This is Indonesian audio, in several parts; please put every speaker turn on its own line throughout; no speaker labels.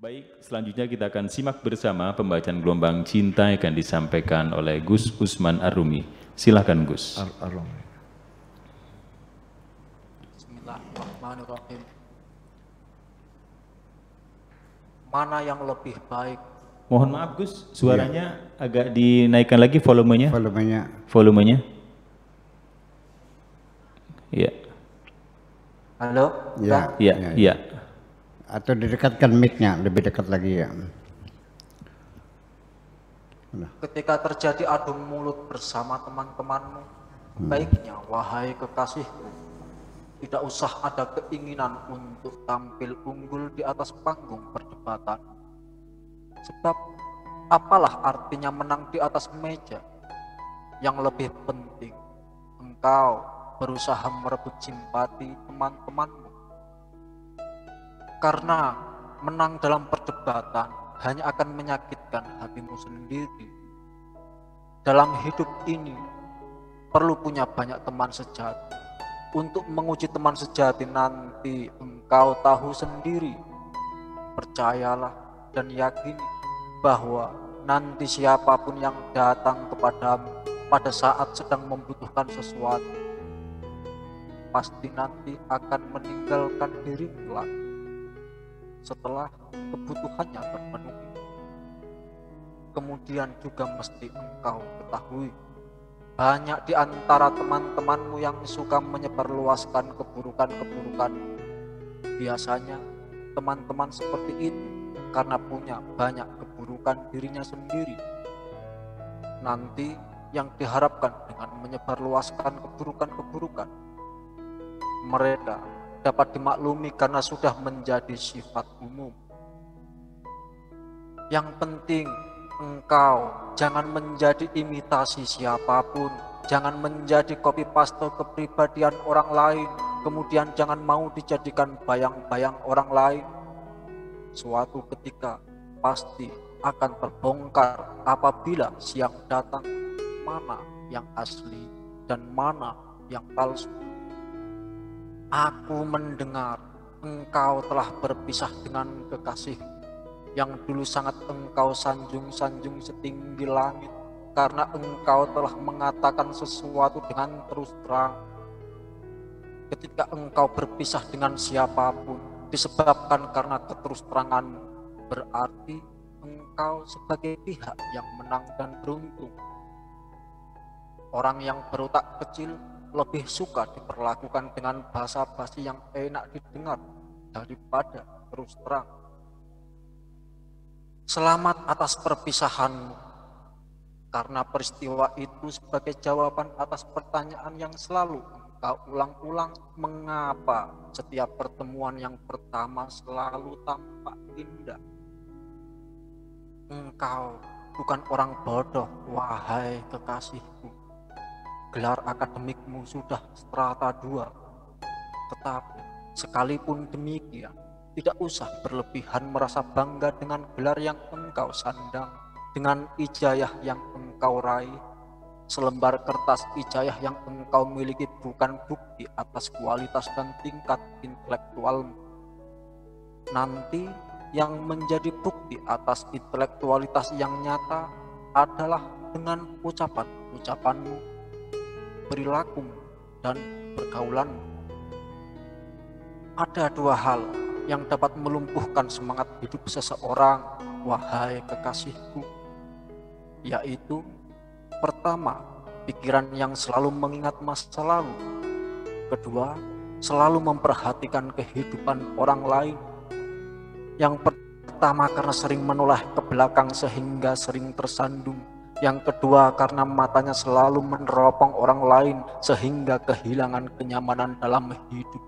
Baik, selanjutnya kita akan simak bersama pembacaan gelombang cinta yang akan disampaikan oleh Gus Usman Ar-Rumi. Silakan Gus.
Ar-Rumi.
Bismillahirrahmanirrahim. Mana yang lebih baik?
Mohon maaf Gus, suaranya agak dinaikkan lagi volumenya. Volumenya. Iya.
Halo?
Iya.
Atau didekatkan mic-nya, lebih dekat lagi ya.
Ketika terjadi adu mulut bersama teman-temanmu, baiknya wahai kekasihku, tidak usah ada keinginan untuk tampil unggul di atas panggung perdebatan. Sebab apalah artinya menang di atas meja? Yang lebih penting, engkau berusaha merebut simpati teman-temanmu. Karena menang dalam perdebatan hanya akan menyakitkan hatimu sendiri. Dalam hidup ini perlu punya banyak teman sejati. Untuk menguji teman sejati nanti engkau tahu sendiri. Percayalah dan yakini bahwa nanti siapapun yang datang kepadamu pada saat sedang membutuhkan sesuatu, pasti nanti akan meninggalkan dirimu lagi setelah kebutuhannya terpenuhi. Kemudian juga mesti engkau ketahui, banyak di antara teman-temanmu yang suka menyebarluaskan keburukan-keburukan. Biasanya teman-teman seperti itu karena punya banyak keburukan dirinya sendiri. Nanti yang diharapkan dengan menyebarluaskan keburukan-keburukan, mereka dapat dimaklumi karena sudah menjadi sifat umum. Yang penting engkau jangan menjadi imitasi siapapun, jangan menjadi copy paste kepribadian orang lain, kemudian jangan mau dijadikan bayang-bayang orang lain. Suatu ketika pasti akan terbongkar apabila siang datang mana yang asli dan mana yang palsu. Aku mendengar engkau telah berpisah dengan kekasih yang dulu sangat engkau sanjung-sanjung setinggi langit karena engkau telah mengatakan sesuatu dengan terus terang. Ketika engkau berpisah dengan siapapun disebabkan karena keterus-teranganmu, berarti engkau sebagai pihak yang menang dan beruntung. Orang yang berotak kecil lebih suka diperlakukan dengan basa-basi yang enak didengar daripada terus terang. Selamat atas perpisahanmu, karena peristiwa itu sebagai jawaban atas pertanyaan yang selalu engkau ulang-ulang, mengapa setiap pertemuan yang pertama selalu tampak indah. Engkau bukan orang bodoh, wahai kekasihku. Gelar akademikmu sudah strata 2, tetapi sekalipun demikian, tidak usah berlebihan merasa bangga dengan gelar yang engkau sandang, dengan ijazah yang engkau raih. Selembar kertas ijazah yang engkau miliki bukan bukti atas kualitas dan tingkat intelektualmu. Nanti yang menjadi bukti atas intelektualitas yang nyata adalah dengan ucapan-ucapanmu, perilakumu, dan pergaulanmu. Ada 2 hal yang dapat melumpuhkan semangat hidup seseorang, wahai kekasihku, yaitu pertama, pikiran yang selalu mengingat masa lalu. Kedua, selalu memperhatikan kehidupan orang lain. Yang pertama karena sering menoleh ke belakang sehingga sering tersandung. Yang kedua karena matanya selalu meneropong orang lain sehingga kehilangan kenyamanan dalam hidup.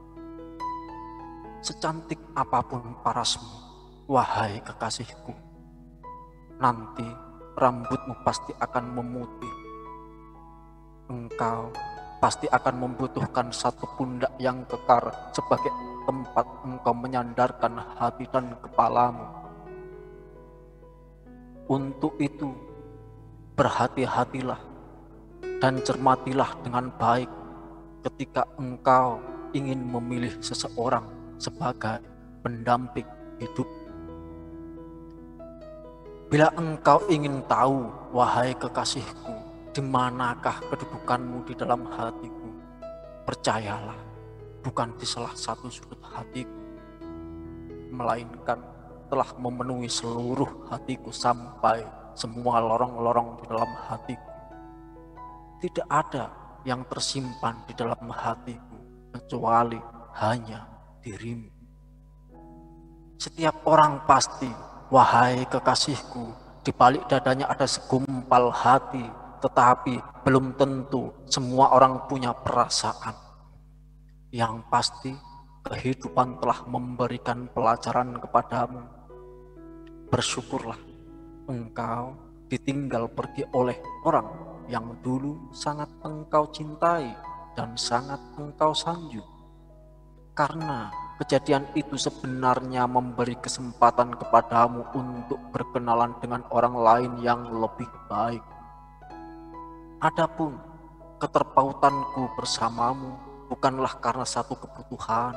Secantik apapun parasmu, wahai kekasihku, nanti rambutmu pasti akan memutih. Engkau pasti akan membutuhkan satu pundak yang kekar sebagai tempat engkau menyandarkan hati dan kepalamu. Untuk itu, berhati-hatilah dan cermatilah dengan baik ketika engkau ingin memilih seseorang sebagai pendamping hidup. Bila engkau ingin tahu, wahai kekasihku, di manakah kedudukanmu di dalam hatiku, percayalah, bukan di salah satu sudut hatiku, melainkan telah memenuhi seluruh hatiku sampai semua lorong-lorong di dalam hatiku. Tidak ada yang tersimpan di dalam hatiku kecuali hanya dirimu. Setiap orang pasti, wahai kekasihku, di balik dadanya ada segumpal hati, tetapi belum tentu semua orang punya perasaan. Yang pasti, kehidupan telah memberikan pelajaran kepadamu. Bersyukurlah, engkau ditinggal pergi oleh orang yang dulu sangat engkau cintai dan sangat engkau sanjung. Karena kejadian itu sebenarnya memberi kesempatan kepadamu untuk berkenalan dengan orang lain yang lebih baik. Adapun keterpautanku bersamamu bukanlah karena satu kebutuhan,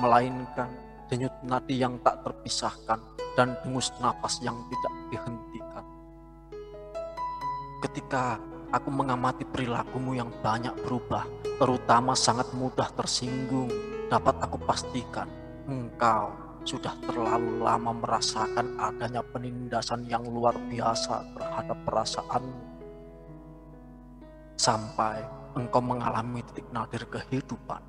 melainkan denyut nadi yang tak terpisahkan dan dengus napas yang tidak dihentikan. Ketika aku mengamati perilakumu yang banyak berubah, terutama sangat mudah tersinggung, dapat aku pastikan engkau sudah terlalu lama merasakan adanya penindasan yang luar biasa terhadap perasaanmu. Sampai engkau mengalami titik nadir kehidupan.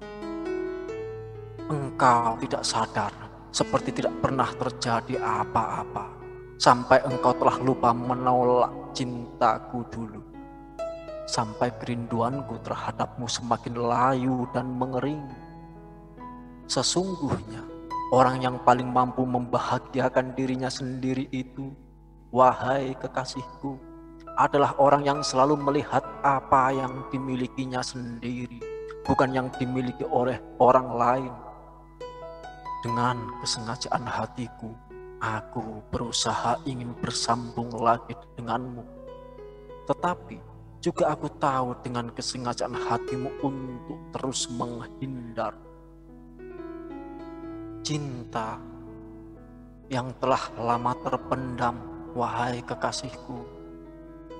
Engkau tidak sadar, seperti tidak pernah terjadi apa-apa, sampai engkau telah lupa menolak cintaku dulu. Sampai kerinduanku terhadapmu semakin layu dan mengering. Sesungguhnya, orang yang paling mampu membahagiakan dirinya sendiri itu, wahai kekasihku, adalah orang yang selalu melihat apa yang dimilikinya sendiri, bukan yang dimiliki oleh orang lain. Dengan kesengajaan hatiku, aku berusaha ingin bersambung lagi denganmu. Tetapi juga aku tahu dengan kesengajaan hatimu untuk terus menghindar. Cinta yang telah lama terpendam, wahai kekasihku,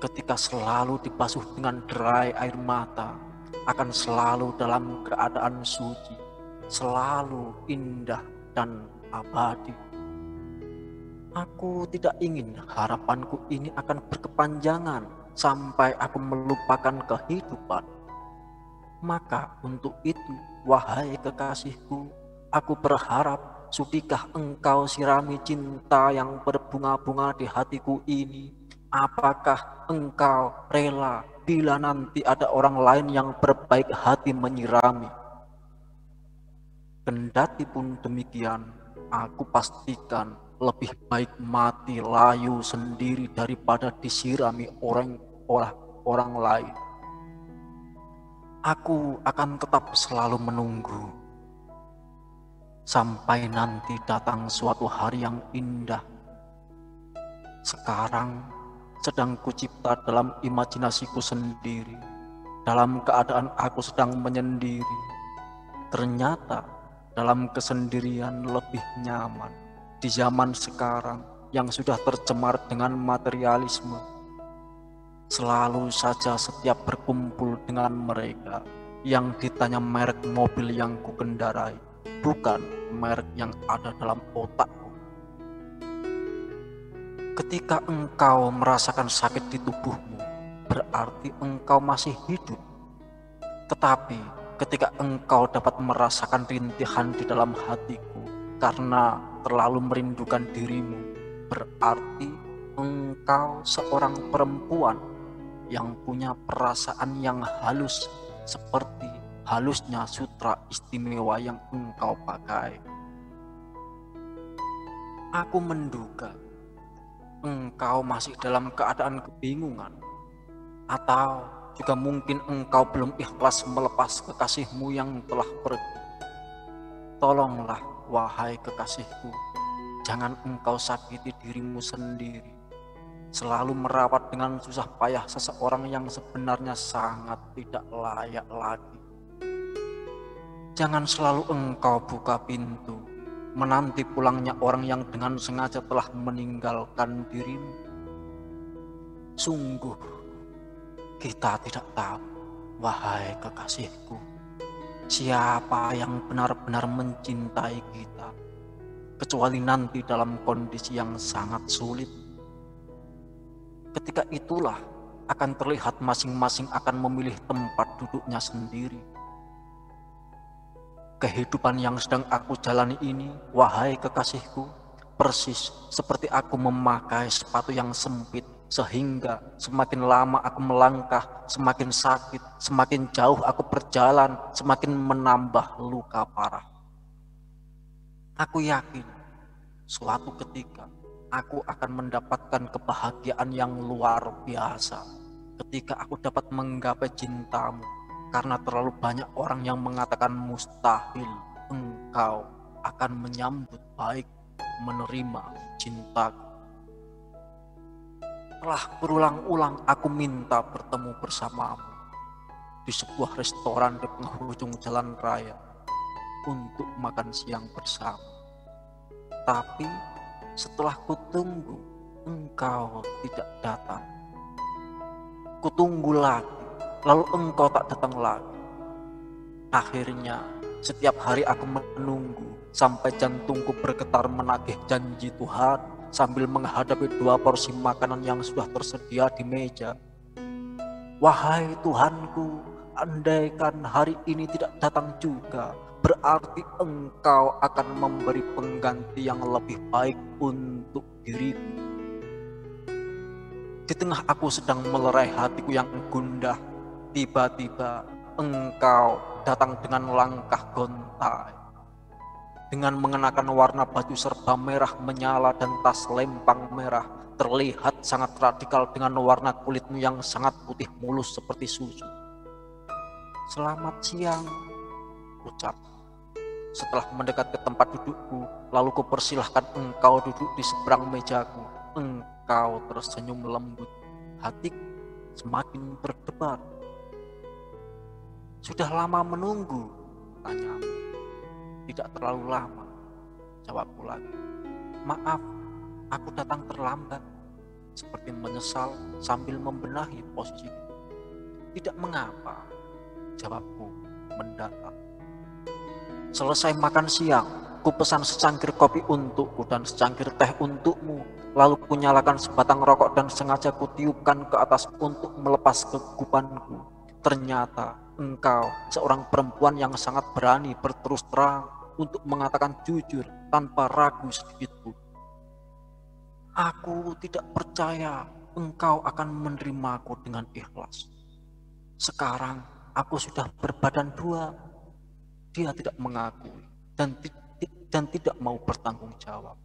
ketika selalu dibasuh dengan derai air mata, akan selalu dalam keadaan suci, selalu indah dan abadi. Aku tidak ingin harapanku ini akan berkepanjangan sampai aku melupakan kehidupan. Maka untuk itu, wahai kekasihku, aku berharap sudikah engkau sirami cinta yang berbunga-bunga di hatiku ini. Apakah engkau rela bila nanti ada orang lain yang berbaik hati menyirami? Kendati pun demikian, aku pastikan lebih baik mati layu sendiri daripada disirami orang lain. Aku akan tetap selalu menunggu sampai nanti datang suatu hari yang indah. Sekarang sedang kucipta dalam imajinasiku sendiri, dalam keadaan aku sedang menyendiri. Ternyata dalam kesendirian lebih nyaman di zaman sekarang yang sudah tercemar dengan materialisme. Selalu saja setiap berkumpul dengan mereka yang ditanya merek mobil yang kukendarai, bukan merek yang ada dalam otakku. Ketika engkau merasakan sakit di tubuhmu, berarti engkau masih hidup. Tetapi ketika engkau dapat merasakan rintihan di dalam hatiku karena terlalu merindukan dirimu, berarti engkau seorang perempuan yang punya perasaan yang halus seperti halusnya sutra istimewa yang engkau pakai. Aku menduga engkau masih dalam keadaan kebingungan, atau juga mungkin engkau belum ikhlas melepas kekasihmu yang telah pergi. Tolonglah, wahai kekasihku, jangan engkau sakiti dirimu sendiri, selalu merawat dengan susah payah seseorang yang sebenarnya sangat tidak layak lagi. Jangan selalu engkau buka pintu menanti pulangnya orang yang dengan sengaja telah meninggalkan dirimu. Sungguh kita tidak tahu, wahai kekasihku, siapa yang benar-benar mencintai kita, kecuali nanti dalam kondisi yang sangat sulit. Ketika itulah akan terlihat masing-masing akan memilih tempat duduknya sendiri. Kehidupan yang sedang aku jalani ini, wahai kekasihku, persis seperti aku memakai sepatu yang sempit, sehingga semakin lama aku melangkah, semakin sakit, semakin jauh aku berjalan, semakin menambah luka parah. Aku yakin suatu ketika aku akan mendapatkan kebahagiaan yang luar biasa ketika aku dapat menggapai cintamu, karena terlalu banyak orang yang mengatakan mustahil engkau akan menyambut baik menerima cintaku. Telah berulang-ulang aku minta bertemu bersamamu di sebuah restoran di penghujung jalan raya untuk makan siang bersama. Tapi setelah kutunggu, engkau tidak datang. Kutunggu lagi, lalu engkau tak datang lagi. Akhirnya setiap hari aku menunggu sampai jantungku bergetar menagih janji Tuhan sambil menghadapi 2 porsi makanan yang sudah tersedia di meja. Wahai Tuhanku, andaikan hari ini tidak datang juga, berarti engkau akan memberi pengganti yang lebih baik untuk diriku. Di tengah aku sedang melerai hatiku yang gundah, tiba-tiba engkau datang dengan langkah gontai. Dengan mengenakan warna baju serba merah menyala dan tas lempang merah, terlihat sangat radikal dengan warna kulitmu yang sangat putih mulus seperti susu. Selamat siang, ucap. Setelah mendekat ke tempat dudukku, lalu kupersilahkan engkau duduk di seberang mejaku. Engkau tersenyum lembut, hatiku semakin berdebar. Sudah lama menunggu, tanyamu. Tidak terlalu lama, jawabku lagi. Maaf, aku datang terlambat, seperti menyesal sambil membenahi posisi. Tidak mengapa, jawabku mendatar. Selesai makan siang, ku pesan secangkir kopi untukku dan secangkir teh untukmu. Lalu ku nyalakan sebatang rokok dan sengaja ku tiupkan ke atas untuk melepas kegupanku. Ternyata engkau seorang perempuan yang sangat berani berterus terang untuk mengatakan jujur tanpa ragu sedikitpun. Aku tidak percaya engkau akan menerimaku dengan ikhlas. Sekarang aku sudah berbadan 2. Dia tidak mengakui dan tidak mau bertanggung jawab.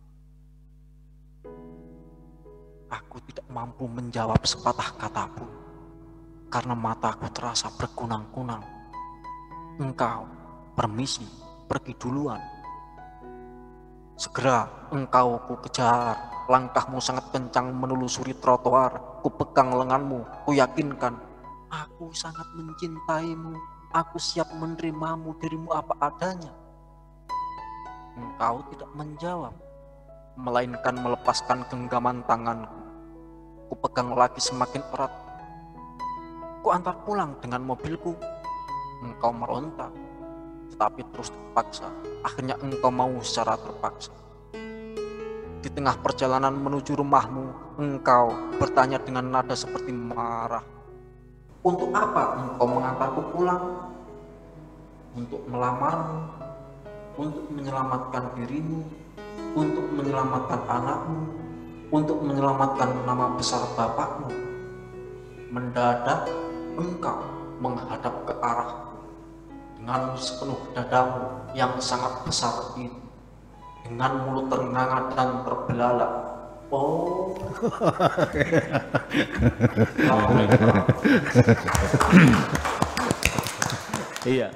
Aku tidak mampu menjawab sepatah kata pun, karena mataku terasa berkunang-kunang. Engkau, permisi, pergi duluan. Segera engkau ku kejar, langkahmu sangat kencang menelusuri trotoar. Ku pegang lenganmu, ku yakinkan, aku sangat mencintaimu, aku siap menerimamu, dirimu apa adanya. Engkau tidak menjawab, melainkan melepaskan genggaman tanganku. Ku pegang lagi semakin erat. Ku antar pulang dengan mobilku. Engkau meronta, tetapi terus terpaksa. Akhirnya engkau mau secara terpaksa. Di tengah perjalanan menuju rumahmu, engkau bertanya dengan nada seperti marah. Untuk apa engkau mengantarku pulang? Untuk melamarmu, untuk menyelamatkan dirimu, untuk menyelamatkan anakmu, untuk menyelamatkan nama besar bapakmu. Mendadak engkau menghadap ke arahku dengan sepenuh dadamu yang sangat besar itu, dengan mulut ternganga dan terbelalak. Oh,
Iya.